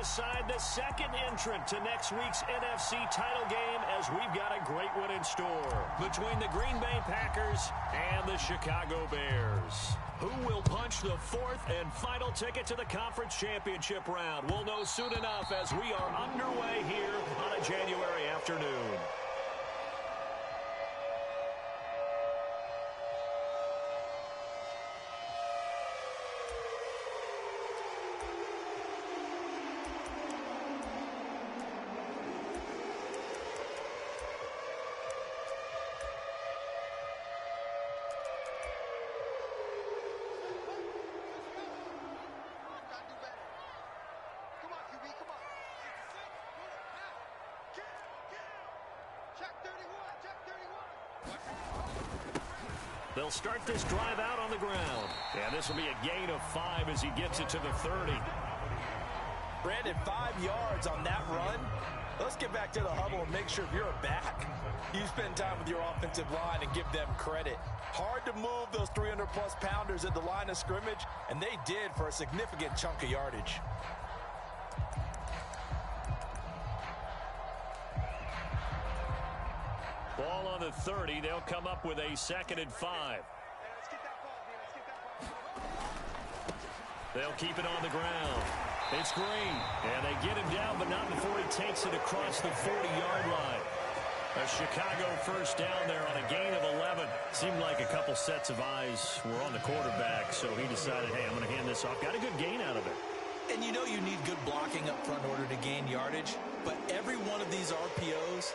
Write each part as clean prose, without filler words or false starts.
aside the second entrant to next week's NFC title game as we've got a great one in store between the Green Bay Packers and the Chicago Bears. Who will punch the fourth and final ticket to the conference championship round? We'll know soon enough as we are underway here on a January afternoon. They'll start this drive out on the ground. And this will be a gain of 5 as he gets it to the 30. Brandon, 5 yards on that run. Let's get back to the huddle and make sure if you're a back, you spend time with your offensive line and give them credit. Hard to move those 300-plus pounders at the line of scrimmage, and they did for a significant chunk of yardage. Ball on the 30. They'll come up with a 2nd and 5. They'll keep it on the ground. It's Green. And they get him down, but not before he takes it across the 40-yard line. A Chicago first down there on a gain of 11. Seemed like a couple sets of eyes were on the quarterback, so he decided, hey, I'm going to hand this off. Got a good gain out of it. And you know you need good blocking up front in order to gain yardage, but every one of these RPOs,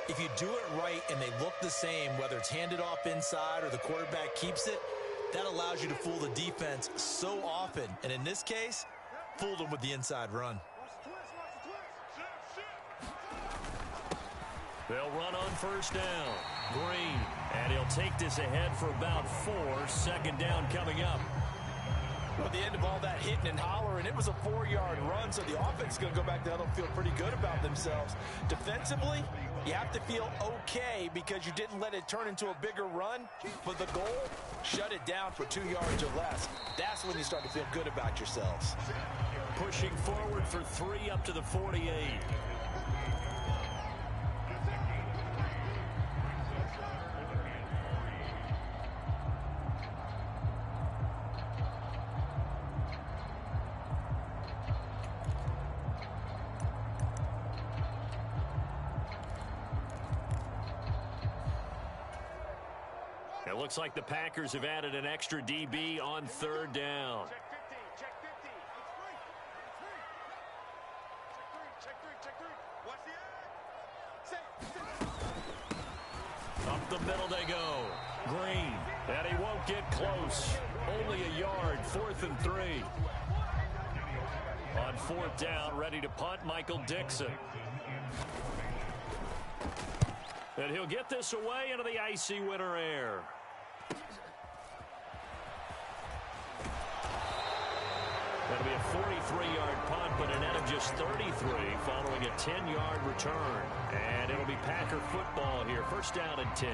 if you do it right and they look the same, whether it's handed off inside or the quarterback keeps it, that allows you to fool the defense so often. And in this case, fooled them with the inside run. They'll run on first down. Green. And he'll take this ahead for about 4. 2nd down coming up. At the end of all that hitting and hollering, it was a 4-yard run, so the offense is going to go back to huddle and feel pretty good about themselves. Defensively, you have to feel okay because you didn't let it turn into a bigger run, but the goal, shut it down for 2 yards or less. That's when you start to feel good about yourselves. Pushing forward for 3 up to the 48. It looks like the Packers have added an extra DB on 3rd down. Up the middle they go. Green. And he won't get close. Only a yard. 4th and 3. On 4th down, ready to punt, Michael Dixon. And he'll get this away into the icy winter air. That'll be a 43-yard punt, but a net of just 33 following a 10-yard return. And it'll be Packer football here. First down and 10.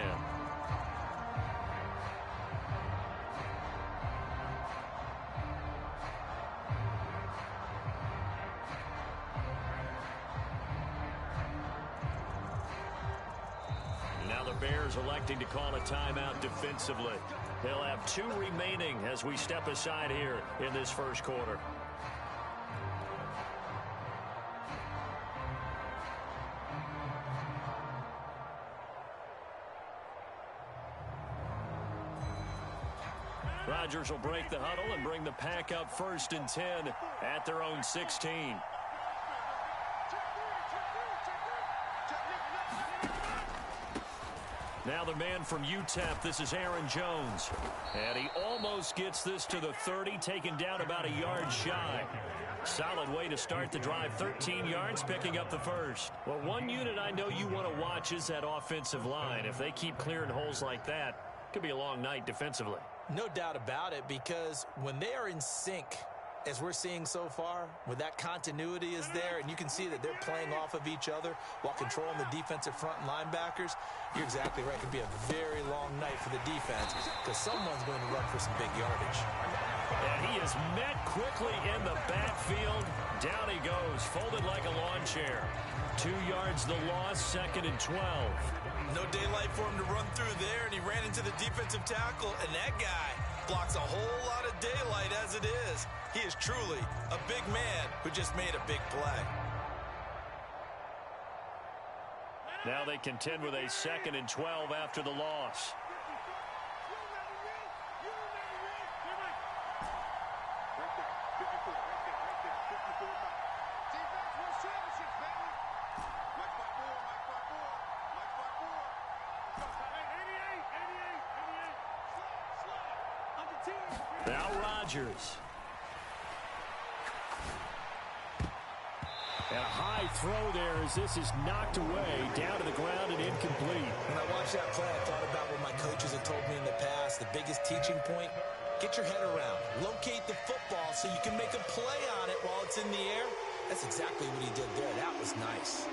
Now the Bears electing to call a timeout defensively. They'll have 2 remaining as we step aside here in this first quarter. Rodgers will break the huddle and bring the Pack up 1st and 10 at their own 16. Now the man from UTEP, this is Aaron Jones. And he almost gets this to the 30, taken down about a yard shy. Solid way to start the drive, 13 yards, picking up the first. Well, one unit I know you want to watch is that offensive line. If they keep clearing holes like that, it could be a long night defensively. No doubt about it, because when they are in sync, as we're seeing so far, when that continuity is there and you can see that they're playing off of each other while controlling the defensive front and linebackers, you're exactly right. It could be a very long night for the defense because someone's going to run for some big yardage. And he is met quickly in the backfield. Down he goes, folded like a lawn chair. 2 yards the loss, 2nd and 12. No daylight for him to run through there, and he ran into the defensive tackle, and that guy blocks a whole lot of daylight as it is. He is truly a big man who just made a big play. Now they contend with a 2nd and 12 after the loss. Now Rodgers. And a high throw there as this is knocked away, down to the ground and incomplete. When I watched that play, I thought about what my coaches have told me in the past. The biggest teaching point, get your head around. Locate the football so you can make a play on it while it's in the air. That's exactly what he did there. That was nice.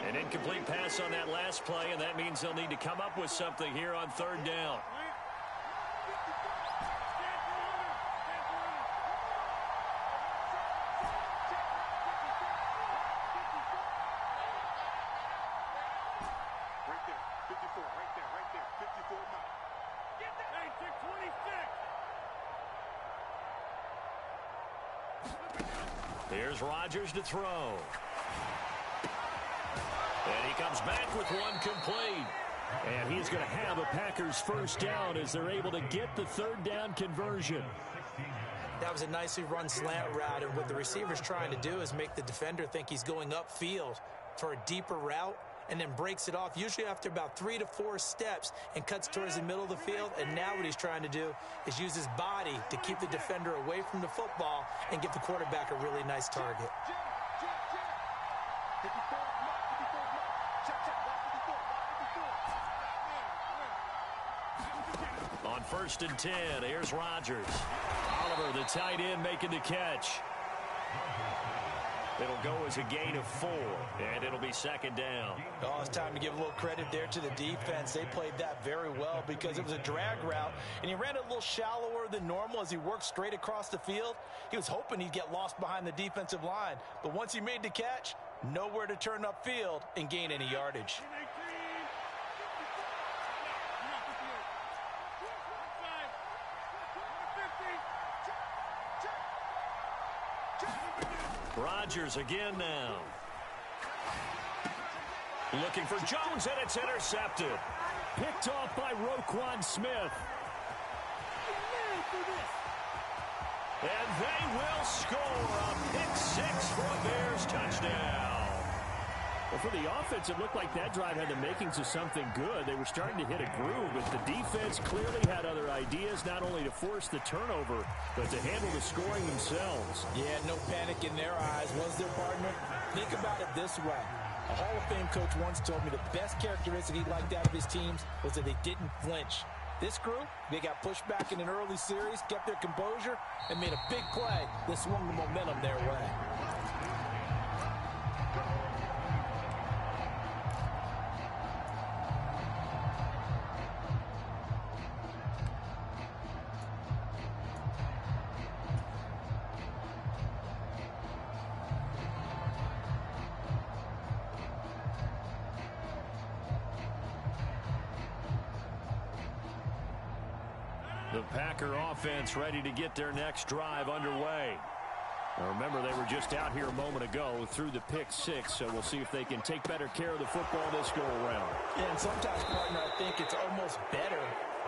An incomplete pass on that last play, and that means they'll need to come up with something here on 3rd down. Here's Rodgers to throw. And he comes back with one complete. And he's going to have a Packers 1st down as they're able to get the 3rd down conversion. That was a nicely run slant route, and what the receiver's trying to do is make the defender think he's going upfield for a deeper route, and then breaks it off, usually after about 3 to 4 steps, and cuts towards the middle of the field. And now what he's trying to do is use his body to keep the defender away from the football and give the quarterback a really nice target. On 1st and 10, here's Rodgers. Oliver, the tight end, making the catch. It'll go as a gain of 4, and it'll be 2nd down. Oh, it's time to give a little credit there to the defense. They played that very well because it was a drag route, and he ran it a little shallower than normal as he worked straight across the field. He was hoping he'd get lost behind the defensive line, but once he made the catch, nowhere to turn upfield and gain any yardage. Rodgers again now. Looking for Jones, and it's intercepted. Picked off by Roquan Smith. And they will score a pick 6 for a Bears touchdown. Well, for the offense, it looked like that drive had the makings of something good. They were starting to hit a groove, but the defense clearly had other ideas, not only to force the turnover, but to handle the scoring themselves. Yeah, no panic in their eyes, was there, partner? Think about it this way. A Hall of Fame coach once told me the best characteristic he liked out of his teams was that they didn't flinch. This group, they got pushed back in an early series, kept their composure, and made a big play that swung the momentum their way. The Packer offense ready to get their next drive underway. Now remember, they were just out here a moment ago through the pick 6, so we'll see if they can take better care of the football this go-around. Yeah, and sometimes, partner, I think it's almost better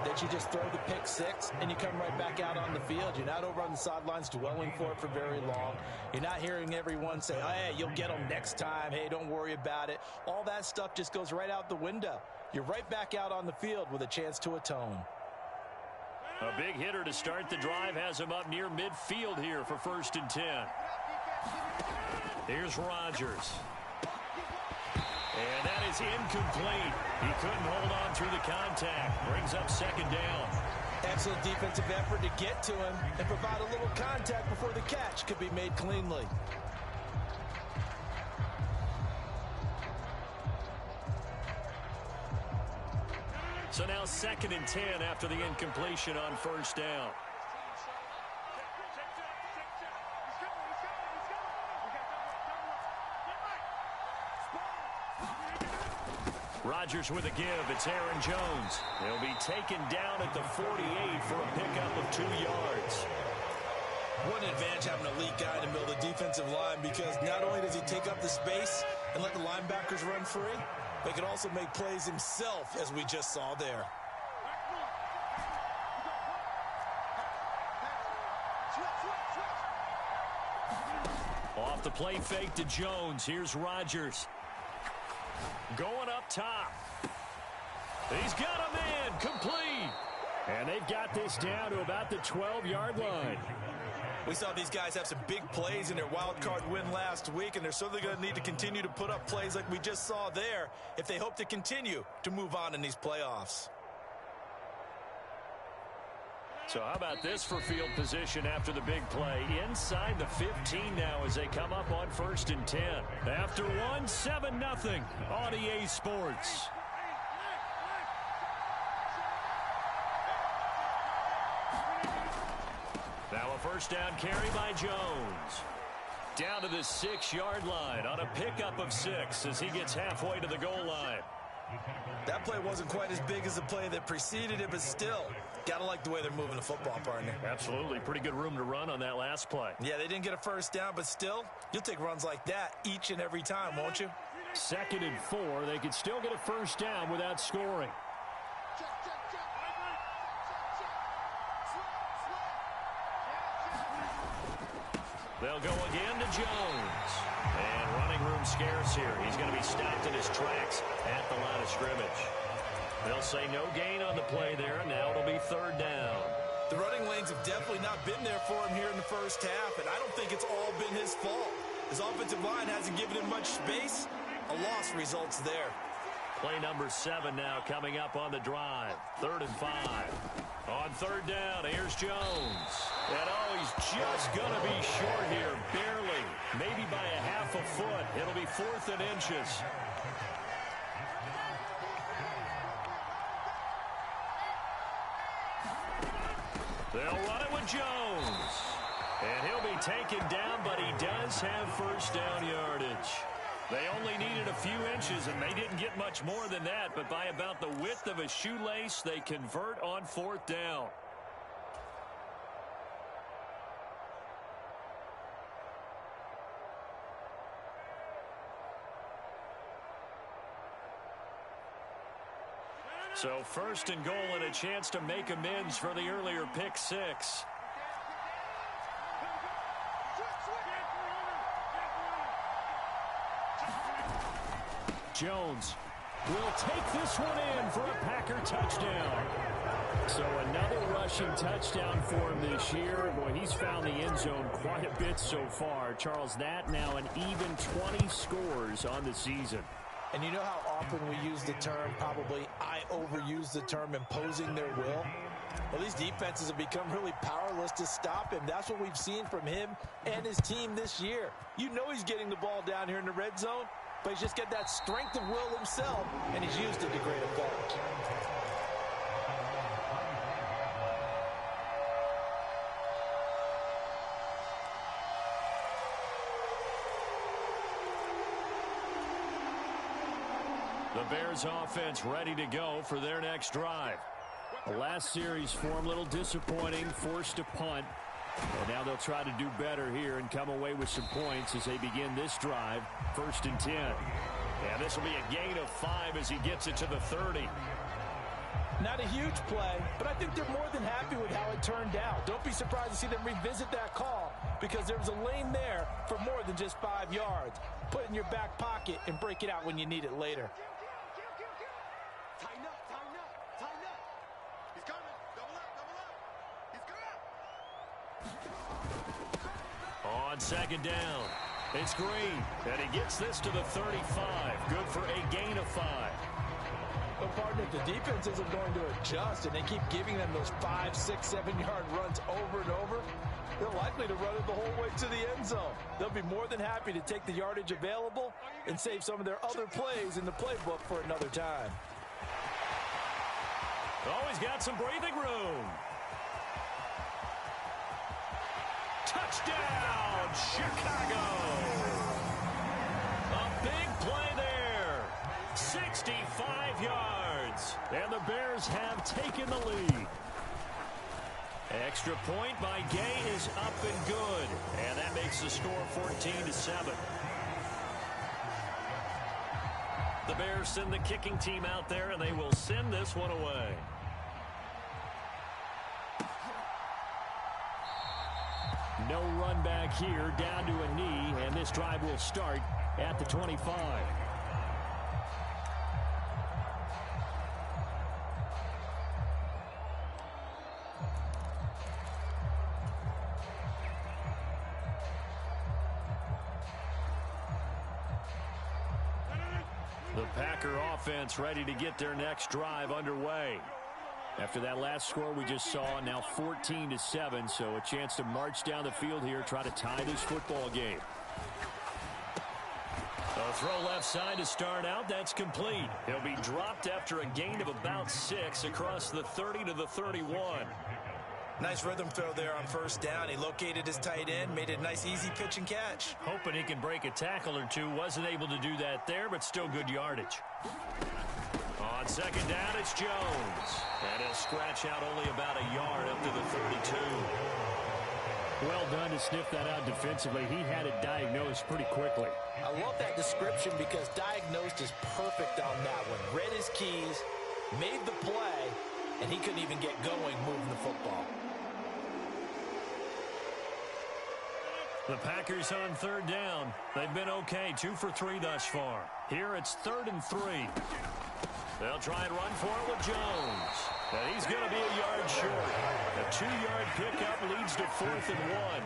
that you just throw the pick 6 and you come right back out on the field. You're not over on the sidelines dwelling for it for very long. You're not hearing everyone say, oh, hey, you'll get them next time. Hey, don't worry about it. All that stuff just goes right out the window. You're right back out on the field with a chance to atone. A big hitter to start the drive has him up near midfield here for 1st and 10. Here's Rodgers. And that is incomplete. He couldn't hold on through the contact. Brings up 2nd down. Excellent defensive effort to get to him and provide a little contact before the catch could be made cleanly. So now 2nd and 10 after the incompletion on 1st down. Rodgers with a give. It's Aaron Jones. He'll be taken down at the 48 for a pickup of 2 yards. What an advantage having an elite guy in the middle of the defensive line, because not only does he take up the space and let the linebackers run free, but he can also make plays himself, as we just saw there. Off the play fake to Jones. Here's Rodgers. Going up top. He's got a man complete. And they've got this down to about the 12-yard line. We saw these guys have some big plays in their wild card win last week, and they're certainly going to need to continue to put up plays like we just saw there if they hope to continue to move on in these playoffs. So how about this for field position after the big play? Inside the 15 now as they come up on 1st and 10. After one, 7-0 on EA Sports. Now a first down carry by Jones. Down to the 6-yard line on a pickup of 6 as he gets halfway to the goal line. That play wasn't quite as big as the play that preceded it, but still, gotta like the way they're moving the football, partner. Absolutely. Pretty good room to run on that last play. Yeah, they didn't get a first down, but still, you'll take runs like that each and every time, won't you? 2nd and 4. They could still get a first down without scoring. They'll go again to Jones. And running room scarce here. He's going to be stopped in his tracks at the line of scrimmage. They'll say no gain on the play there, and now it'll be 3rd down. The running lanes have definitely not been there for him here in the first half, and I don't think it's all been his fault. His offensive line hasn't given him much space. A loss results there. Play number 7 now coming up on the drive. 3rd and 5. On 3rd down, here's Jones. And he's just going to be short here, barely. Maybe by a half a foot. It'll be 4th and inches. They'll run it with Jones. And he'll be taken down, but he does have first down yardage. They only needed a few inches, and they didn't get much more than that, but by about the width of a shoelace, they convert on 4th down. So 1st and goal and a chance to make amends for the earlier pick 6. Jones will take this one in for a Packer touchdown. So another rushing touchdown for him this year. Boy, he's found the end zone quite a bit so far. Charles, that now an even 20 scores on the season. And you know how often we use the term, probably I overuse the term, imposing their will? Well, these defenses have become really powerless to stop him. That's what we've seen from him and his team this year. You know he's getting the ball down here in the red zone, but he's just got that strength of will himself, and he's used it to great effect. The Bears offense ready to go for their next drive. The last series for them a little disappointing, forced a punt. And now they'll try to do better here and come away with some points as they begin this drive, 1st and 10. And this will be a gain of 5 as he gets it to the 30. Not a huge play, but I think they're more than happy with how it turned out. Don't be surprised to see them revisit that call, because there was a lane there for more than just 5 yards. Put it in your back pocket and break it out when you need it later. Tighten up, tighten up, tighten up. He's coming. Double up, double up. He's coming. On 2nd down, it's Green, and he gets this to the 35. Good for a gain of 5. But partner, if the defense isn't going to adjust and they keep giving them those 5, 6, 7-yard runs over and over, they're likely to run it the whole way to the end zone. They'll be more than happy to take the yardage available and save some of their other plays in the playbook for another time. Always got some breathing room. Touchdown, Chicago. A big play there. 65 yards. And the Bears have taken the lead. Extra point by Gay is up and good. And that makes the score 14-7. The Bears send the kicking team out there, and they will send this one away. No run back here, down to a knee, and this drive will start at the 25. The Packer offense ready to get their next drive underway. After that last score we just saw, now 14-7, so a chance to march down the field here, try to tie this football game. A throw left side to start out. That's complete. He'll be dropped after a gain of about 6 across the 30 to the 31. Nice rhythm throw there on first down. He located his tight end, made it a nice easy pitch and catch. Hoping he can break a tackle or two. Wasn't able to do that there, but still good yardage. On second down, it's Jones. And he'll scratch out only about a yard up to the 32. Well done to sniff that out defensively. He had it diagnosed pretty quickly. I love that description because diagnosed is perfect on that one. Read his keys, made the play, and he couldn't even get going moving the football. The Packers on third down. They've been okay, 2 for 3 thus far. Here it's 3rd and 3. They'll try and run for it with Jones. And he's going to be a yard short. A 2-yard pickup leads to 4th and 1.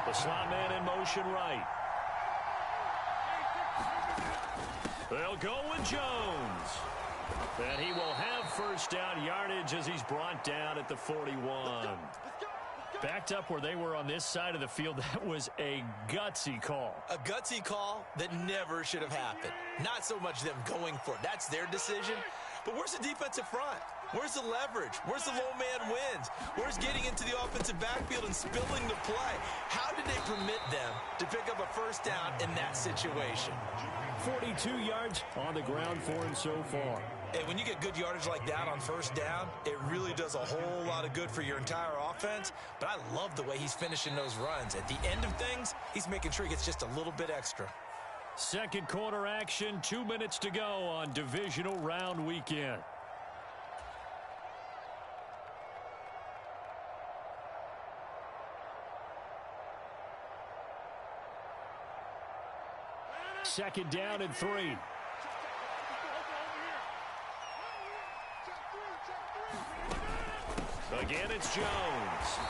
The slot man in motion right. They'll go with Jones. And he will have first down yardage as he's brought down at the 41. Backed up where they were on this side of the field. That was a gutsy call. A gutsy call that never should have happened. Not so much them going for it. That's their decision. But where's the defensive front? Where's the leverage? Where's the low man wins? Where's getting into the offensive backfield and spilling the play? How did they permit them to pick up a first down in that situation? 42 yards on the ground for him so far. And when you get good yardage like that on first down, it really does a whole lot of good for your entire offense. But I love the way he's finishing those runs. At the end of things, he's making sure he gets just a little bit extra. Second quarter action, 2 minutes to go on divisional round weekend. Second down and 3. Again, it's Jones.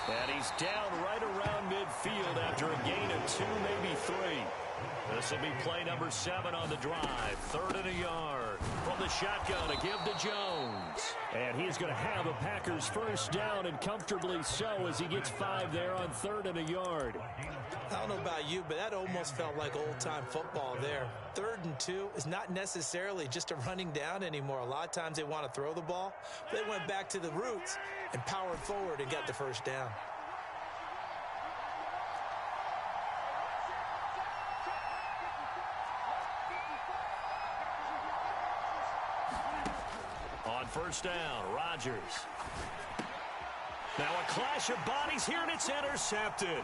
And he's down right around midfield after a gain of 2, maybe 3. This will be play number 7 on the drive. 3rd and a yard. From the shotgun, a give to Jones. And he's going to have a Packers first down, and comfortably so, as he gets 5 there on 3rd and a yard. I don't know about you, but that almost felt like old-time football there. 3rd and 2 is not necessarily just a running down anymore. A lot of times they want to throw the ball. They went back to the roots and powered forward and got the first down. On first down, Rodgers. Now a clash of bodies here, and it's intercepted.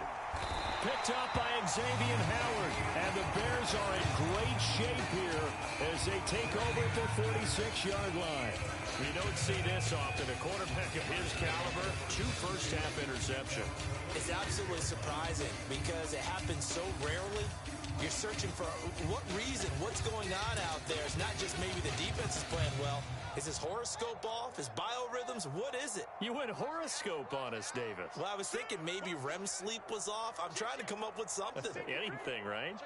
Picked up by Xavier Howard. And the Bears are in great shape here as they take over at their 46-yard line. You don't see this often. A quarterback of his caliber, 2 first-half interceptions. It's absolutely surprising because it happens so rarely. You're searching for what reason, what's going on out there. It's not just maybe the defense is playing well. Is his horoscope off? His biorhythms? What is it? You went horoscope on us, Davis. Well, I was thinking maybe REM sleep was off. I'm trying to come up with something. Anything, right?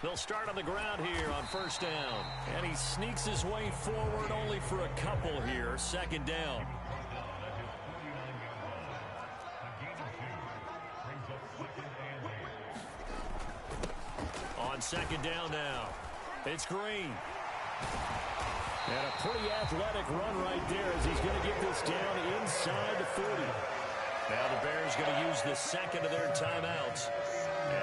They'll start on the ground here on first down. And he sneaks his way forward only for a couple here. Second down. On second down now, it's Green. And a pretty athletic run right there as he's going to get this down inside the 40. Now the Bears going to use the second of their timeouts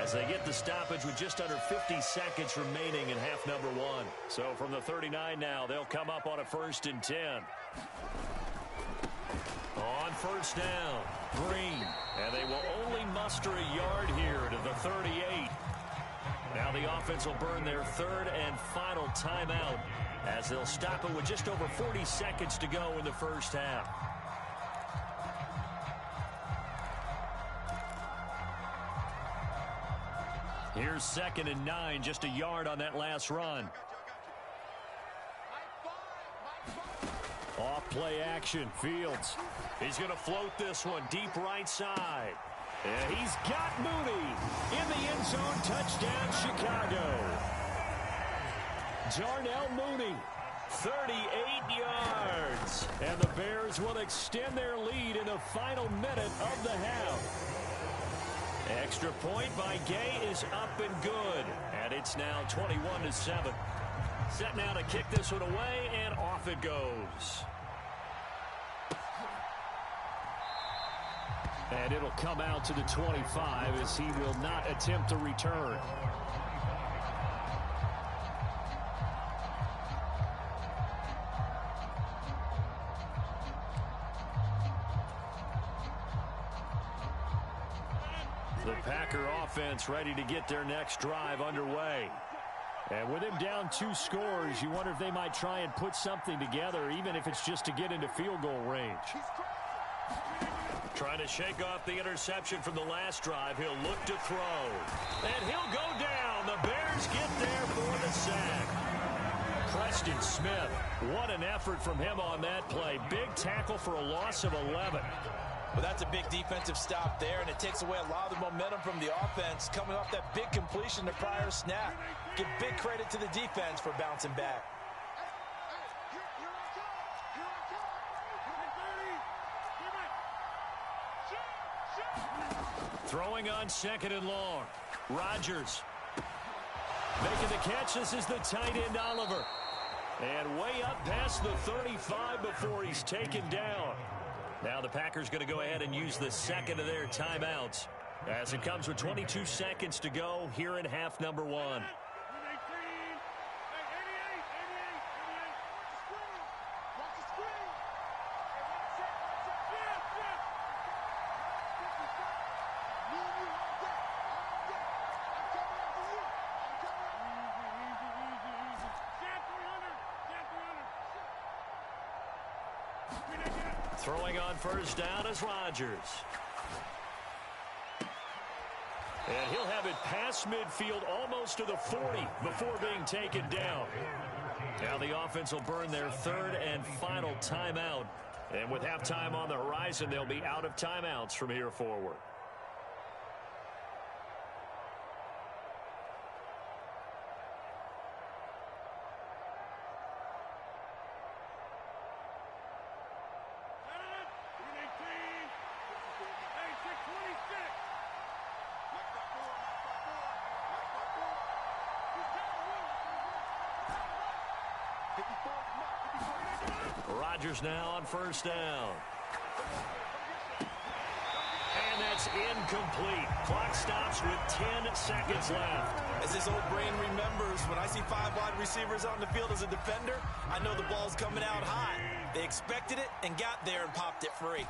as they get the stoppage with just under 50 seconds remaining in half number one. So from the 39 now, they'll come up on a 1st and 10. On first down, Green. And they will only muster a yard here to the 38. Now the offense will burn their 3rd and final timeout as they'll stop it with just over 40 seconds to go in the first half. Here's 2nd and 9, just a yard on that last run. Off play action, Fields. He's going to float this one deep right side. And he's got Mooney in the end zone. Touchdown, Chicago. Darnell Mooney, 38 yards. And the Bears will extend their lead in the final minute of the half. Extra point by Gay is up and good. And it's now 21-7. Set now to kick this one away, and off it goes. And it'll come out to the 25 as he will not attempt to return. The Packer offense ready to get their next drive underway. And with him down 2 scores, you wonder if they might try and put something together, even if it's just to get into field goal range. Trying to shake off the interception from the last drive. He'll look to throw. And he'll go down. The Bears get there for the sack. Preston Smith, what an effort from him on that play. Big tackle for a loss of 11. Well, that's a big defensive stop there, and it takes away a lot of the momentum from the offense coming off that big completion the prior snap. Give big credit to the defense for bouncing back. Throwing on 2nd and long. Rodgers making the catch. This is the tight end, Oliver. And way up past the 35 before he's taken down. Now the Packers going to go ahead and use the second of their timeouts as it comes with 22 seconds to go here in half number one. Throwing on first down is Rodgers. And he'll have it past midfield almost to the 40 before being taken down. Now the offense will burn their 3rd and final timeout. And with halftime on the horizon, they'll be out of timeouts from here forward. Rodgers now on first down. And that's incomplete. Clock stops with 10 seconds left. As his old brain remembers, when I see 5 wide receivers on the field as a defender, I know the ball's coming out hot. They expected it and got there and popped it free.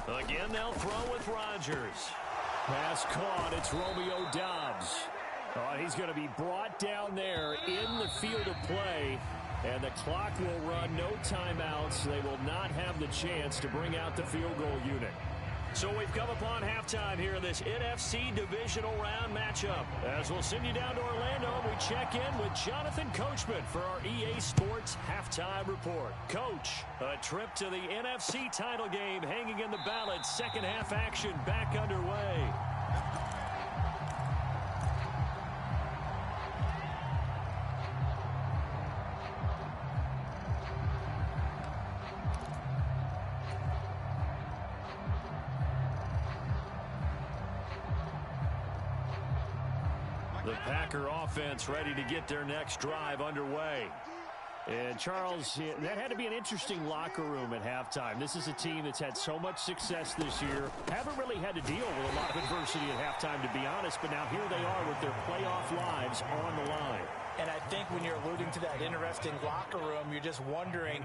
Again, they'll throw with Rodgers. Pass caught. It's Romeo Doubs. He's going to be brought down there in the field of play. And the clock will run. No timeouts. They will not have the chance to bring out the field goal unit. So we've come upon halftime here in this NFC divisional round matchup. As we'll send you down to Orlando, we check in with Jonathan Coachman for our EA Sports halftime report. Coach, a trip to the NFC title game hanging in the balance. Second half action back underway. The Packer offense ready to get their next drive underway. And, Charles, that had to be an interesting locker room at halftime. This is a team that's had so much success this year. Haven't really had to deal with a lot of adversity at halftime, to be honest. But now here they are with their playoff lives on the line. And I think when you're alluding to that interesting locker room, you're just wondering,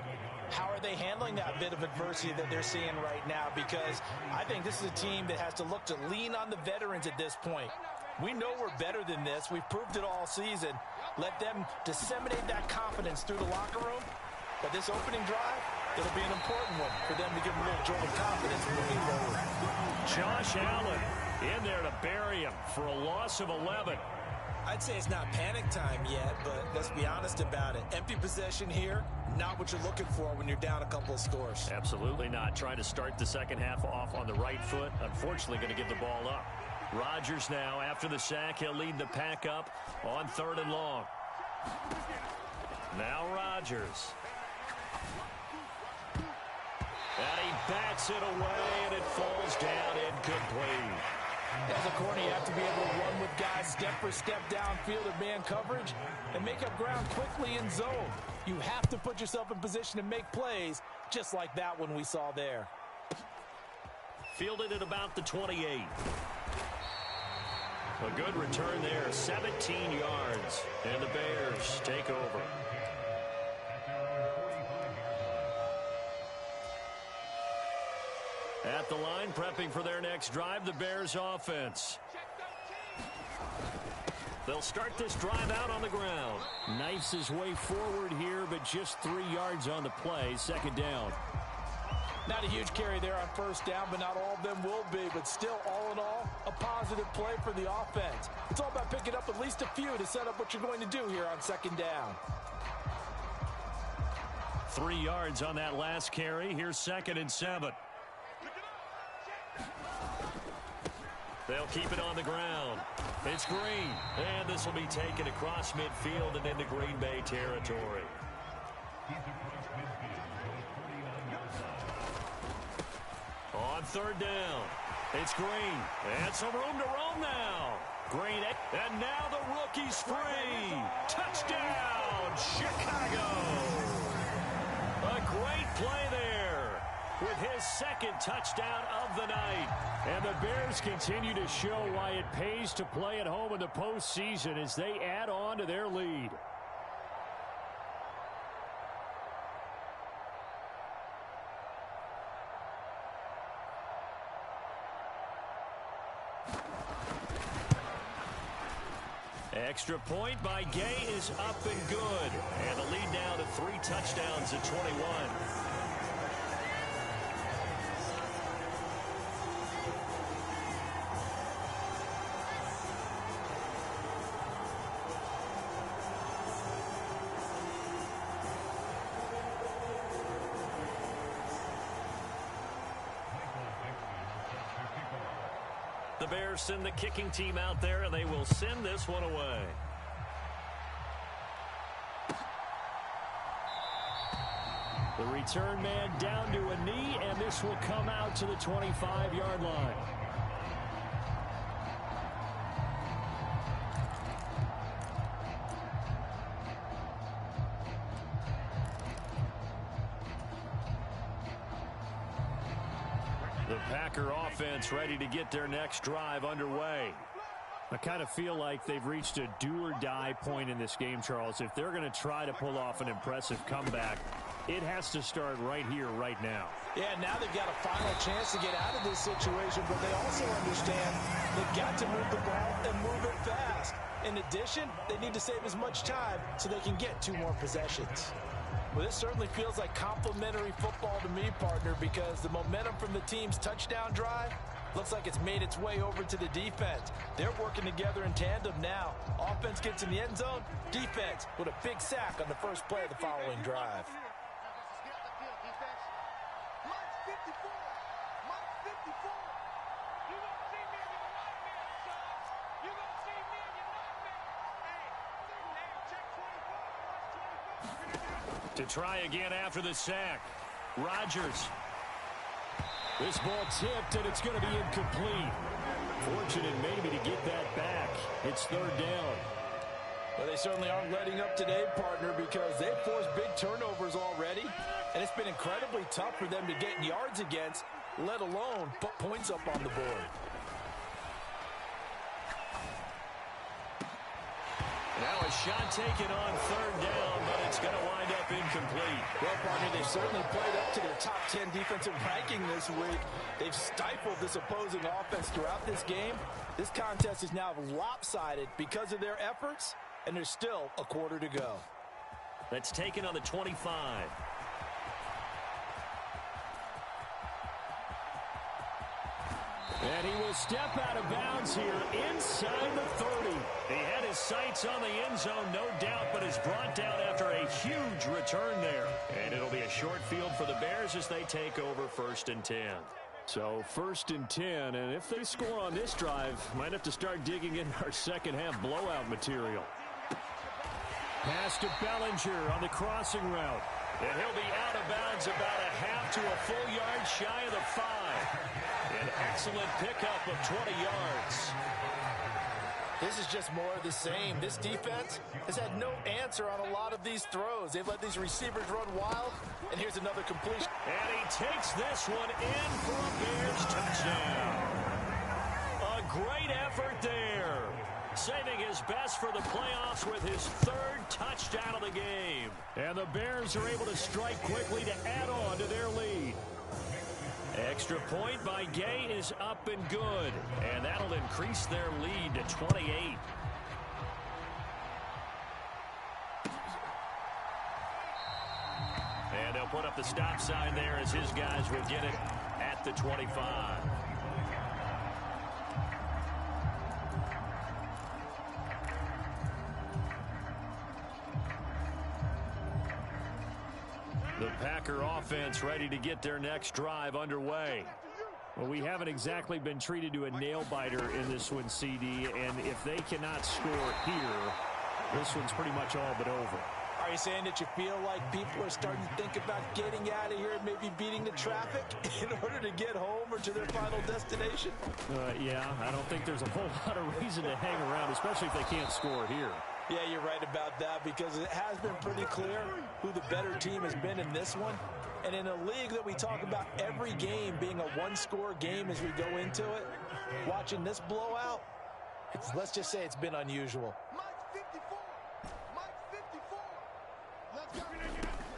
how are they handling that bit of adversity that they're seeing right now? Because I think this is a team that has to look to lean on the veterans at this point. We know we're better than this. We've proved it all season. Let them disseminate that confidence through the locker room. But this opening drive, it'll be an important one for them to give them a little jolt of confidence moving forward. Josh Allen in there to bury him for a loss of 11. I'd say it's not panic time yet, but let's be honest about it. Empty possession here, not what you're looking for when you're down a couple of scores. Absolutely not. Trying to start the second half off on the right foot. Unfortunately, going to give the ball up. Rodgers now, after the sack, he'll lead the pack up on 3rd and long. Now Rodgers. And he bats it away, and it falls down incomplete. As a corner, you have to be able to run with guys step for step downfield of man coverage and make up ground quickly in zone. You have to put yourself in position to make plays, just like that one we saw there. Fielded at about the 28. A good return there, 17 yards, and the Bears take over. At the line, prepping for their next drive, the Bears offense. They'll start this drive out on the ground. Knifes his way forward here, but just 3 yards on the play, 2nd down. Not a huge carry there on 1st down, but not all of them will be. But still, all in all, a positive play for the offense. It's all about picking up at least a few to set up what you're going to do here on 2nd down. 3 yards on that last carry. Here's 2nd and 7. They'll keep it on the ground. It's Green. And this will be taken across midfield and into Green Bay territory. On 3rd down, it's Green. And some room to roam now. Green, and now the rookie's free. Touchdown, Chicago. A great play there with his 2nd touchdown of the night. And the Bears continue to show why it pays to play at home in the postseason as they add on to their lead. Extra point by Gay is up and good. And the lead now to 3 touchdowns at 21. The Bears send the kicking team out there, and they will send this one away. The return man down to a knee, and this will come out to the 25-yard line. The Packer offense ready to get their next drive underway. I kind of feel like they've reached a do-or-die point in this game, Charles. If they're going to try to pull off an impressive comeback, it has to start right here, right now. Yeah, now they've got a final chance to get out of this situation, but they also understand they've got to move the ball and move it fast. In addition, they need to save as much time so they can get 2 more possessions. Well, this certainly feels like complimentary football to me, partner, because the momentum from the team's touchdown drive looks like it's made its way over to the defense. They're working together in tandem now. Offense gets in the end zone. Defense with a big sack on the first play of the following drive. To try again after the sack. Rodgers. This ball tipped, and it's going to be incomplete. Fortunate maybe to get that back. It's third down. Well, they certainly aren't letting up today, partner, because they've forced big turnovers already, and it's been incredibly tough for them to get yards against, let alone put points up on the board. Now a shot taken on third down, but it's going to wind up incomplete. Well, partner, they've certainly played up to their top 10 defensive ranking this week. They've stifled this opposing offense throughout this game. This contest is now lopsided because of their efforts, and there's still a quarter to go. That's taken on the 25. And he will step out of bounds here inside the 30. He had his sights on the end zone, no doubt, but is brought down after a huge return there. And it'll be a short field for the Bears as they take over 1st and 10. So 1st and 10, and if they score on this drive, might have to start digging in our second half blowout material. Pass to Bellinger on the crossing route. And he'll be out of bounds about a half to a full yard shy of the 5. An excellent pickup of 20 yards. This is just more of the same. This defense has had no answer on a lot of these throws. They've let these receivers run wild, and here's another completion. And he takes this one in for a Bears touchdown. A great effort there. Saving his best for the playoffs with his 3rd touchdown of the game. And the Bears are able to strike quickly to add on to their lead. Extra point by Gay is up and good. And that'll increase their lead to 28. And they'll put up the stop sign there as his guys will get it at the 25. The Packer offense ready to get their next drive underway. Well, we haven't exactly been treated to a nail-biter in this one, CD, and if they cannot score here, this one's pretty much all but over. Are you saying that you feel like people are starting to think about getting out of here and maybe beating the traffic in order to get home or to their final destination? Yeah, I don't think there's a whole lot of reason to hang around, especially if they can't score here. Yeah, you're right about that, because it has been pretty clear who the better team has been in this one. And in a league that we talk about every game being a one-score game as we go into it, watching this blowout, let's just say it's been unusual.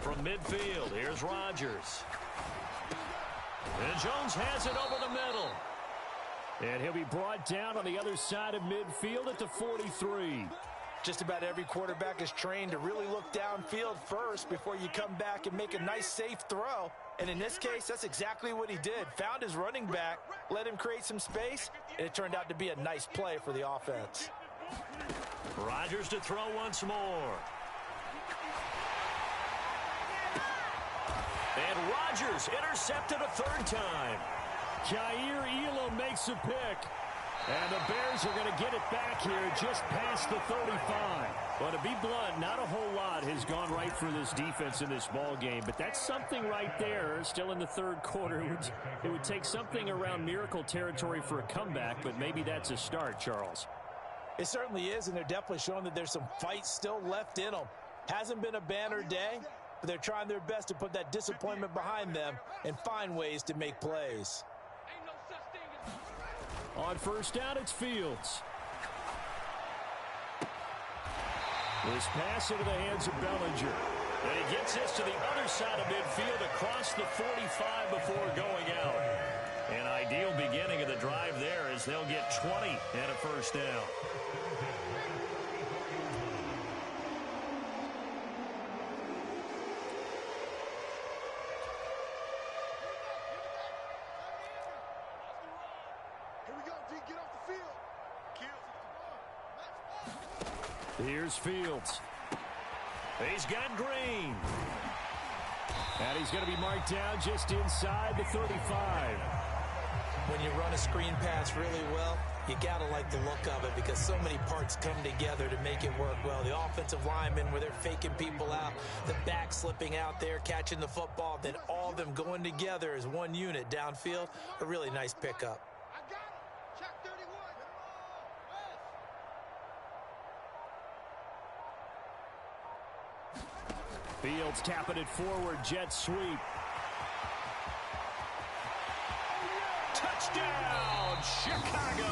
From midfield, here's Rodgers. And Jones has it over the middle. And he'll be brought down on the other side of midfield at the 43. Just about every quarterback is trained to really look downfield first before you come back and make a nice, safe throw. And in this case, that's exactly what he did. Found his running back, let him create some space, and it turned out to be a nice play for the offense. Rodgers to throw once more. And Rodgers intercepted a 3rd time. Jair Elam makes a pick. And the Bears are going to get it back here just past the 35. Well, to be blunt, not a whole lot has gone right for this defense in this ball game, but that's something right there. Still in the 3rd quarter. It would take something around miracle territory for a comeback, but maybe that's a start, Charles. It certainly is, and they're definitely showing that there's some fight still left in them. Hasn't been a banner day, but they're trying their best to put that disappointment behind them and find ways to make plays. On 1st down, it's Fields. This pass into the hands of Bellinger. And he gets this to the other side of midfield across the 45 before going out. An ideal beginning of the drive there as they'll get 20 and a 1st down. Here's Fields. He's got Green. And he's going to be marked down just inside the 35. When you run a screen pass really well, you got to like the look of it because so many parts come together to make it work well. The offensive linemen where they're faking people out, the back slipping out there, catching the football, then all of them going together as one unit downfield. A really nice pickup. Fields tapping it forward, jet sweep. Touchdown, Chicago!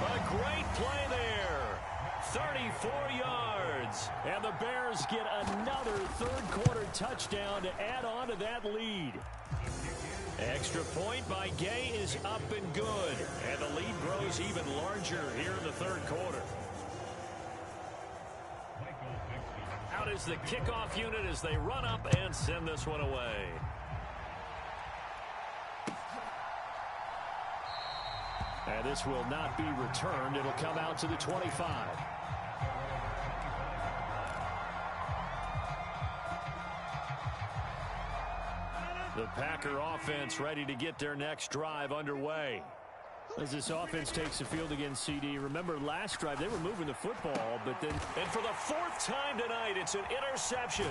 A great play there. 34 yards. And the Bears get another third-quarter touchdown to add on to that lead. Extra point by Gay is up and good. And the lead grows even larger here in the third quarter. Out is the kickoff unit as they run up and send this one away. And this will not be returned. It'll come out to the 25. The Packer offense ready to get their next drive underway. As this offense takes the field against CD, remember last drive they were moving the football, but then... And for the fourth time tonight, it's an interception.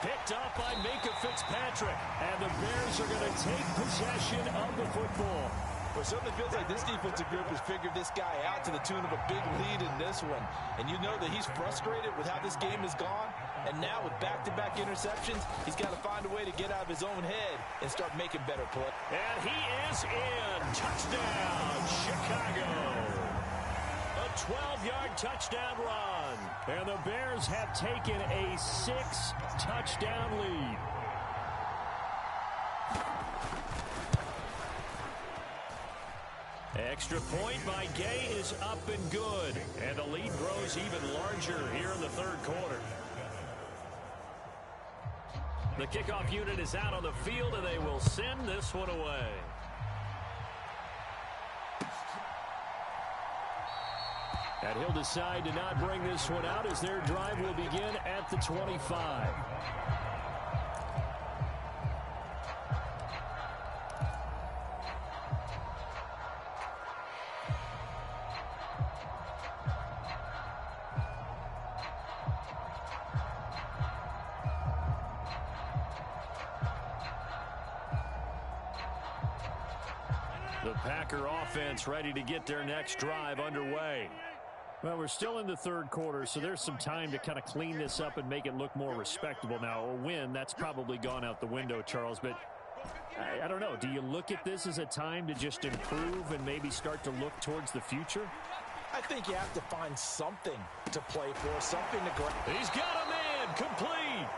Picked up by Minka Fitzpatrick. And the Bears are going to take possession of the football. Well, it certainly feels like this defensive group has figured this guy out to the tune of a big lead in this one. And you know that he's frustrated with how this game has gone. And now with back-to-back interceptions, he's got to find a way to get out of his own head and start making better plays. And he is in. Touchdown, Chicago. A 12-yard touchdown run. And the Bears have taken a 6-touchdown lead. Extra point by Gay is up and good. And the lead grows even larger here in the third quarter. The kickoff unit is out on the field, and they will send this one away. And he'll decide to not bring this one out as their drive will begin at the 25. The Packer offense ready to get their next drive underway. Well, we're still in the third quarter, so there's some time to kind of clean this up and make it look more respectable. Now, a win, that's probably gone out the window, Charles, but I don't know. Do you look at this as a time to just improve and maybe start to look towards the future? I think you have to find something to play for, something to grab. He's got a man, complete.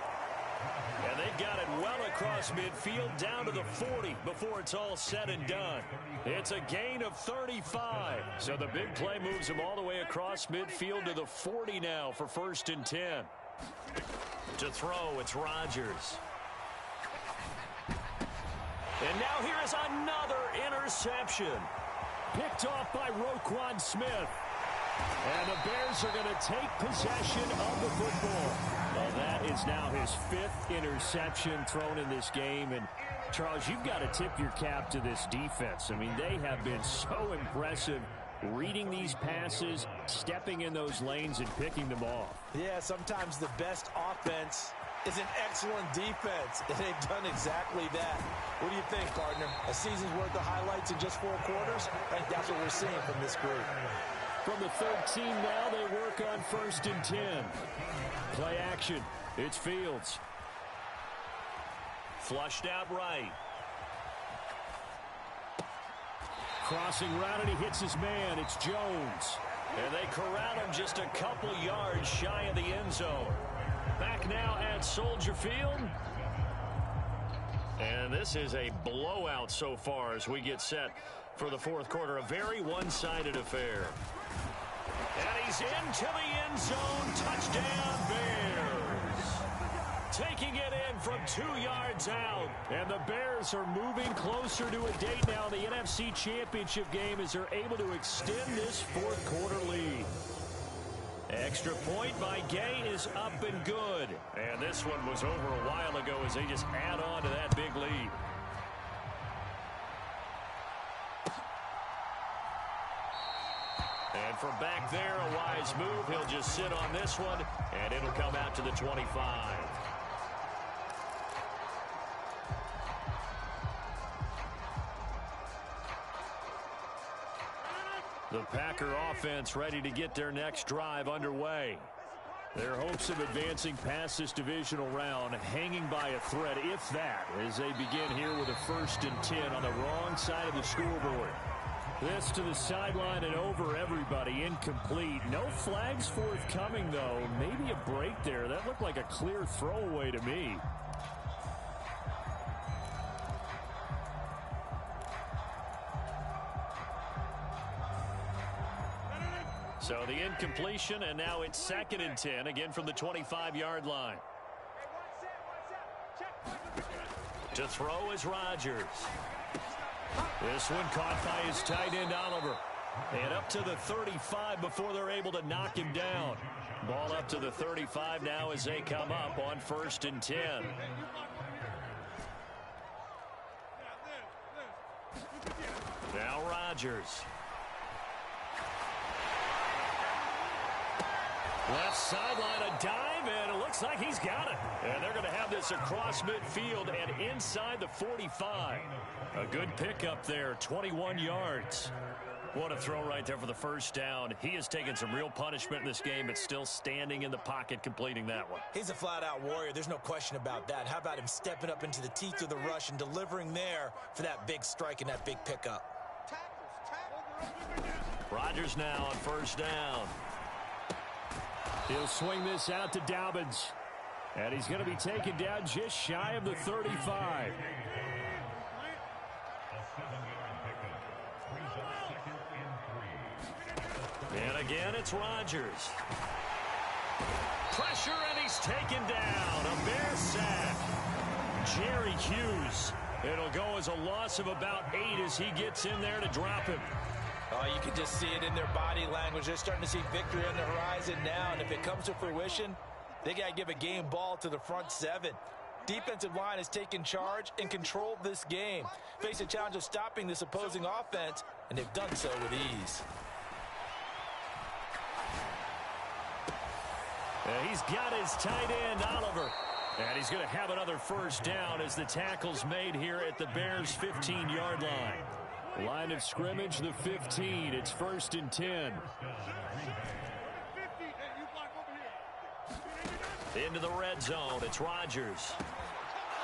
And they got it well across midfield down to the 40 before it's all said and done. It's a gain of 35. So the big play moves him all the way across midfield to the 40 now for 1st and 10. To throw, it's Rodgers. And now here is another interception. Picked off by Roquan Smith. And the Bears are going to take possession of the football. Well, that is now his 5th interception thrown in this game. And, Charles, you've got to tip your cap to this defense. I mean, they have been so impressive reading these passes, stepping in those lanes, and picking them off. Yeah, sometimes the best offense is an excellent defense, and they've done exactly that. What do you think, partner? A season's worth of highlights in just 4 quarters? I think that's what we're seeing from this group. From the 13 now, they work on 1st and 10. Play action. It's Fields. Flushed out right. Crossing route, and he hits his man. It's Jones. And they corral him just a couple yards shy of the end zone. Back now at Soldier Field. And this is a blowout so far as we get set for the fourth quarter. A very one-sided affair. And he's into the end zone. Touchdown, Bears. Taking it in from 2 yards out. And the Bears are moving closer to a date now. The NFC Championship game as they're able to extend this fourth quarter lead. Extra point by Gay is up and good. And this one was over a while ago as they just add on to that big lead. And from back there, a wise move. He'll just sit on this one, and it'll come out to the 25. The Packer offense ready to get their next drive underway. Their hopes of advancing past this divisional round hanging by a thread, if that, as they begin here with a 1st and 10 on the wrong side of the scoreboard. This to the sideline and over everybody, incomplete. No flags forthcoming, though. Maybe a break there. That looked like a clear throwaway to me. So the incompletion, and now it's 2nd and 10, again from the 25-yard line. To throw is Rodgers. This one caught by his tight end, Oliver. And up to the 35 before they're able to knock him down. Ball up to the 35 now as they come up on 1st and 10. Now Rodgers. Left sideline, a dive, and it looks like he's got it. And they're going to have this across midfield and inside the 45. A good pickup there, 21 yards. What a throw right there for the 1st down. He has taken some real punishment in this game, but still standing in the pocket completing that one. He's a flat-out warrior. There's no question about that. How about him stepping up into the teeth of the rush and delivering there for that big strike and that big pickup. Rodgers now on 1st down. He'll swing this out to Dobbins. And he's going to be taken down just shy of the 35. And again, it's Rodgers. Pressure, and he's taken down. A Bear sack. Jerry Hughes. It'll go as a loss of about 8 as he gets in there to drop him. Oh, you can just see it in their body language. They're starting to see victory on the horizon now, and if it comes to fruition, they got to give a game ball to the front 7. Defensive line has taken charge and controlled this game. Face a challenge of stopping this opposing offense, and they've done so with ease. He's got his tight end, Oliver. And he's going to have another 1st down as the tackle's made here at the Bears' 15-yard line. Line of scrimmage, the 15. It's 1st and 10. Into the red zone. It's Rodgers.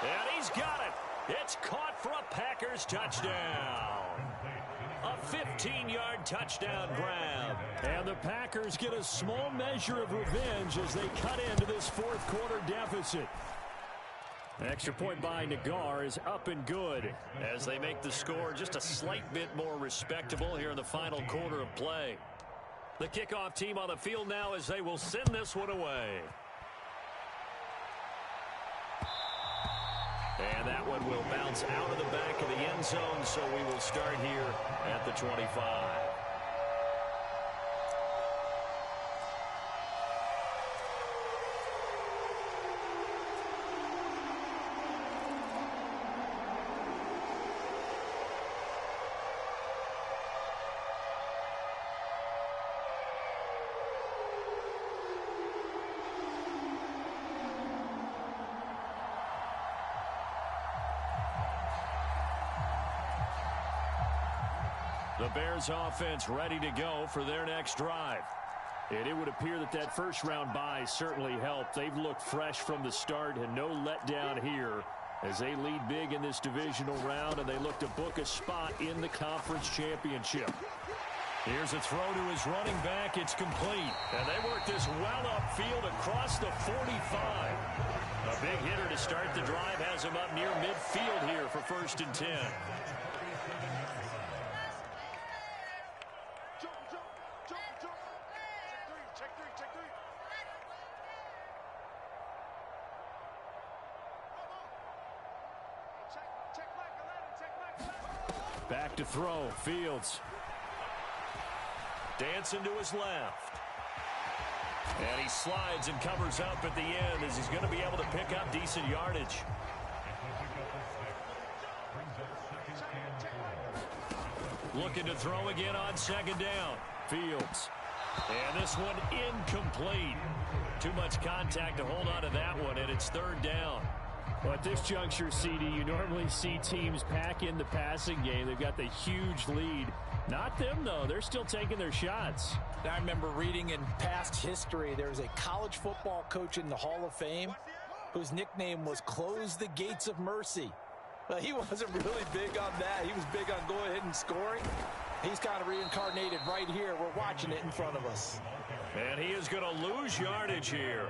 And he's got it. It's caught for a Packers touchdown. A 15-yard touchdown grab. And the Packers get a small measure of revenge as they cut into this 4th quarter deficit. Extra point by Nagar is up and good as they make the score just a slight bit more respectable here in the final quarter of play. The kickoff team on the field now as they will send this one away. And that one will bounce out of the back of the end zone, so we will start here at the 25. The Bears offense ready to go for their next drive. And it would appear that that first-round bye certainly helped. They've looked fresh from the start and no letdown here as they lead big in this divisional round, and they look to book a spot in the conference championship. Here's a throw to his running back. It's complete. And they work this well upfield across the 45. A big hitter to start the drive has him up near midfield here for 1st and 10. Back to throw, Fields. Dancing to his left. And he slides and covers up at the end as he's going to be able to pick up decent yardage. Looking to throw again on 2nd down. Fields. And this one incomplete. Too much contact to hold on to that one, and it's 3rd down. Well, at this juncture, CD, you normally see teams pack in the passing game. They've got the huge lead. Not them, though. They're still taking their shots. I remember reading in past history, there was a college football coach in the Hall of Fame whose nickname was Close the Gates of Mercy. Well, he wasn't really big on that. He was big on go ahead and scoring. He's kind of reincarnated right here. We're watching it in front of us. And he is going to lose yardage here.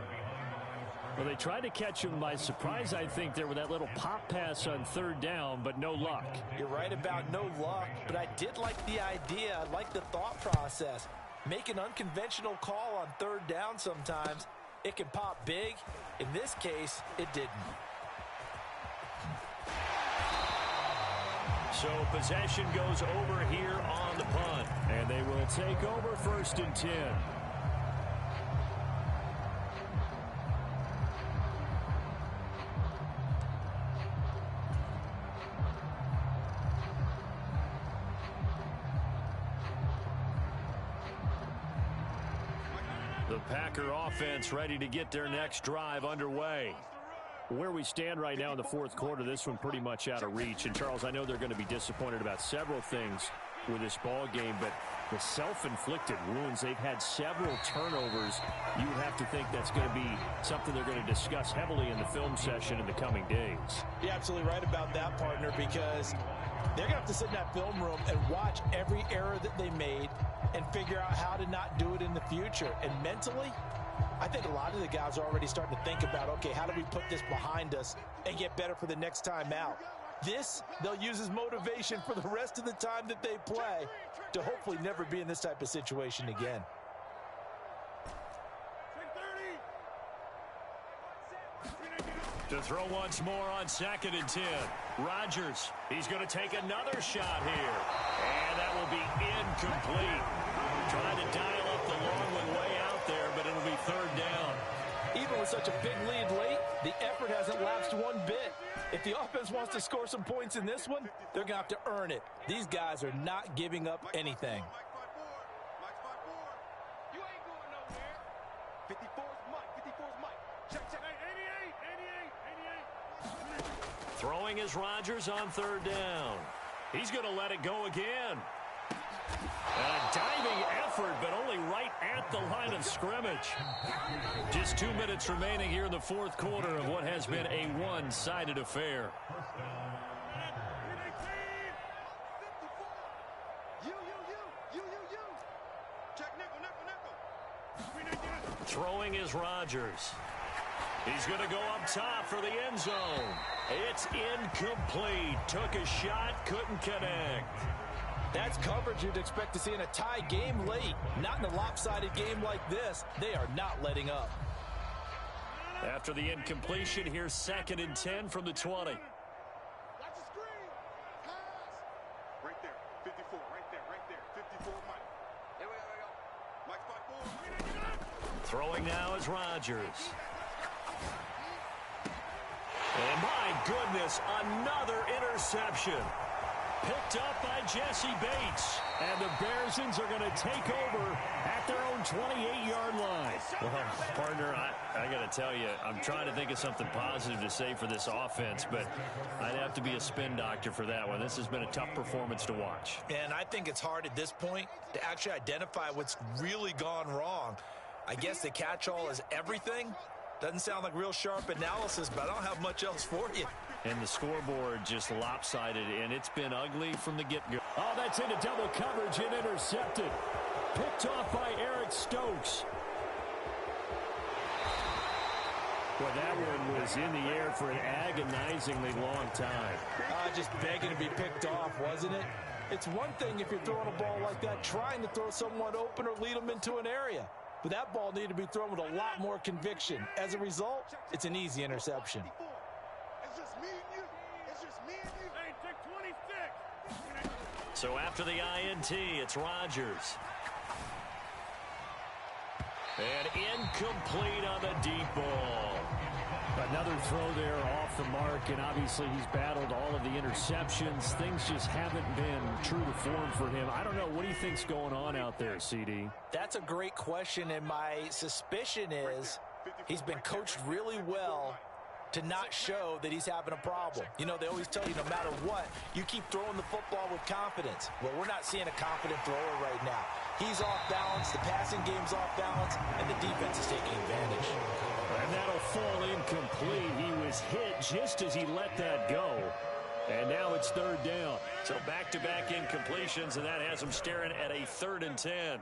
Well, they tried to catch him by surprise, I think, there with that little pop pass on third down, but no luck. You're right about no luck, but I did like the idea. I like the thought process. Make an unconventional call on third down sometimes. It can pop big. In this case, it didn't. So possession goes over here on the punt. And they will take over 1st and 10. The Packer offense ready to get their next drive underway. Where we stand right now in the fourth quarter, this one pretty much out of reach. And, Charles, I know they're going to be disappointed about several things with this ball game, but the self-inflicted wounds, they've had several turnovers. You would have to think that's going to be something they're going to discuss heavily in the film session in the coming days. You're absolutely right about that, partner, because they're going to have to sit in that film room and watch every error that they made and figure out how to not do it in the future. And mentally, I think a lot of the guys are already starting to think about, okay, how do we put this behind us and get better for the next time out? This, they'll use as motivation for the rest of the time that they play to hopefully never be in this type of situation again. To throw once more on 2nd and 10. Rodgers, he's going to take another shot here. And that will be incomplete. Trying to dial up the long one way out there, but it'll be 3rd down. Even with such a big lead late, the effort hasn't lapsed one bit. If the offense wants to score some points in this one, they're going to have to earn it. These guys are not giving up anything. You ain't going nowhere. 54's Mike. 54's Mike. Check, check. 88. Throwing is Rodgers on 3rd down. He's going to let it go again. A diving effort, but only right at the line of scrimmage. Just 2 minutes remaining here in the fourth quarter of what has been a one-sided affair. Check nickel. Throwing is Rodgers. He's going to go up top for the end zone. It's incomplete. Took a shot, couldn't connect. That's coverage you'd expect to see in a tie game late. Not in a lopsided game like this. They are not letting up. After the incompletion, here's 2nd and 10 from the 20. Watch the screen. Pass. Right there. 54. Right there. 54 Mike. Here we go. Mike 5-4. Throwing now is Rodgers. And my goodness, another interception. Picked up by Jesse Bates. And the Bearsons are going to take over at their own 28-yard line. Well, partner, I got to tell you, I'm trying to think of something positive to say for this offense, but I'd have to be a spin doctor for that one. This has been a tough performance to watch. And I think it's hard at this point to actually identify what's really gone wrong. I guess the catch-all is everything. Doesn't sound like real sharp analysis, but I don't have much else for you. And the scoreboard just lopsided, and it's been ugly from the get-go. Oh, that's into double coverage and intercepted. Picked off by Eric Stokes. Well, that one was in the air for an agonizingly long time. Just begging to be picked off, wasn't it? It's one thing if you're throwing a ball like that, trying to throw someone open or lead them into an area. But that ball needed to be thrown with a lot more conviction. As a result, it's an easy interception. It's just me and you. It's just me and you. Hey, take 26. So after the INT, it's Rodgers. And incomplete on the deep ball. Another throw there off the mark, and obviously he's battled all of the interceptions. Things just haven't been true to form for him. I don't know. What do you think's going on out there, CD? That's a great question, and my suspicion is he's been coached really well to not show that he's having a problem. You know, they always tell you no matter what, you keep throwing the football with confidence. Well, we're not seeing a confident thrower right now. He's off balance, the passing game's off balance, and the defense is taking advantage. And that'll fall incomplete. He was hit just as he let that go. And now it's third down. So back-to-back incompletions, and that has him staring at a 3rd and 10.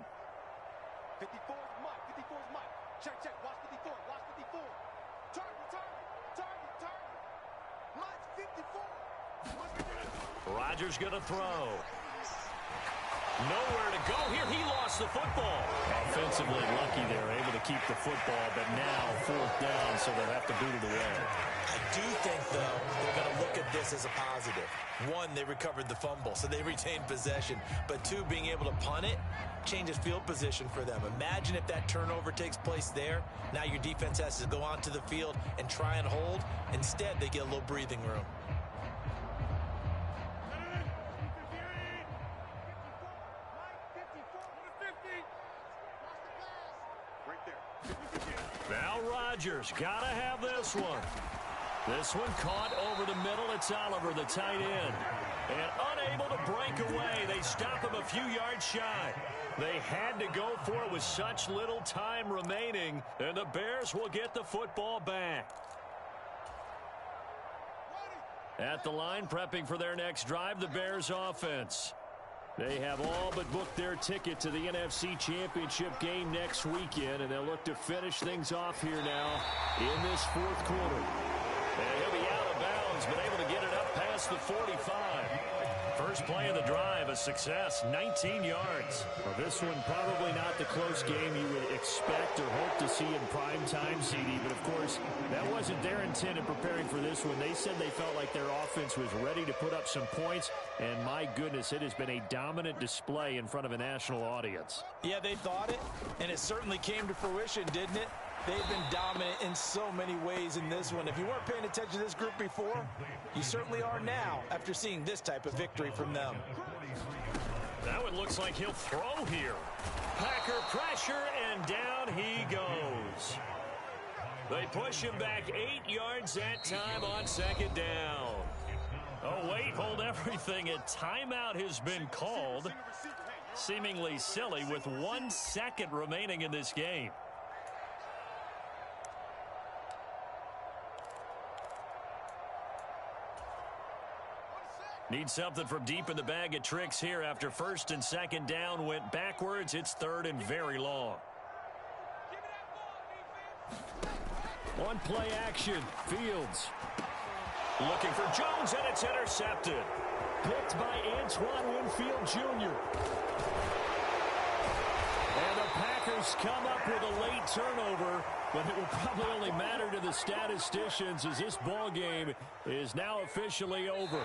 54 is Mike. 54 is Mike. Check, check. Watch 54. Watch 54. Target. Mike's 54. Rodgers going to throw. Nowhere to go here. He lost the football. Offensively lucky they're able to keep the football, but now 4th down, so they'll have to boot it away. I do think, though, they're going to look at this as a positive. 1, they recovered the fumble, so they retained possession. But 2, being able to punt it changes field position for them. Imagine if that turnover takes place there. Now your defense has to go onto the field and try and hold. Instead, they get a little breathing room. Now Rodgers got to have this one. This one caught over the middle. It's Oliver, the tight end. And unable to break away. They stop him a few yards shy. They had to go for it with such little time remaining. And the Bears will get the football back. At the line, prepping for their next drive, the Bears offense. They have all but booked their ticket to the NFC Championship game next weekend, and they'll look to finish things off here now in this 4th quarter. And he'll be out of bounds, but able to get it up past the 45. First play of the drive, a success, 19 yards. Well, this one probably not the close game you would expect or hope to see in prime time, CD, but of course, that wasn't their intent in preparing for this one. They said they felt like their offense was ready to put up some points, and my goodness, it has been a dominant display in front of a national audience. Yeah, they thought it, and it certainly came to fruition, didn't it? They've been dominant in so many ways in this one. If you weren't paying attention to this group before, you certainly are now after seeing this type of victory from them. That one looks like he'll throw here. Packer pressure, and down he goes. They push him back 8 yards that time on 2nd down. Oh, wait, hold everything. A timeout has been called. Seemingly silly with 1 second remaining in this game. Need something from deep in the bag of tricks here after 1st and 2nd down went backwards. It's 3rd and very long. One play action. Fields looking for Jones, and it's intercepted. Picked by Antoine Winfield Jr. And the Packers come up with a late turnover, but it will probably only matter to the statisticians as this ball game is now officially over.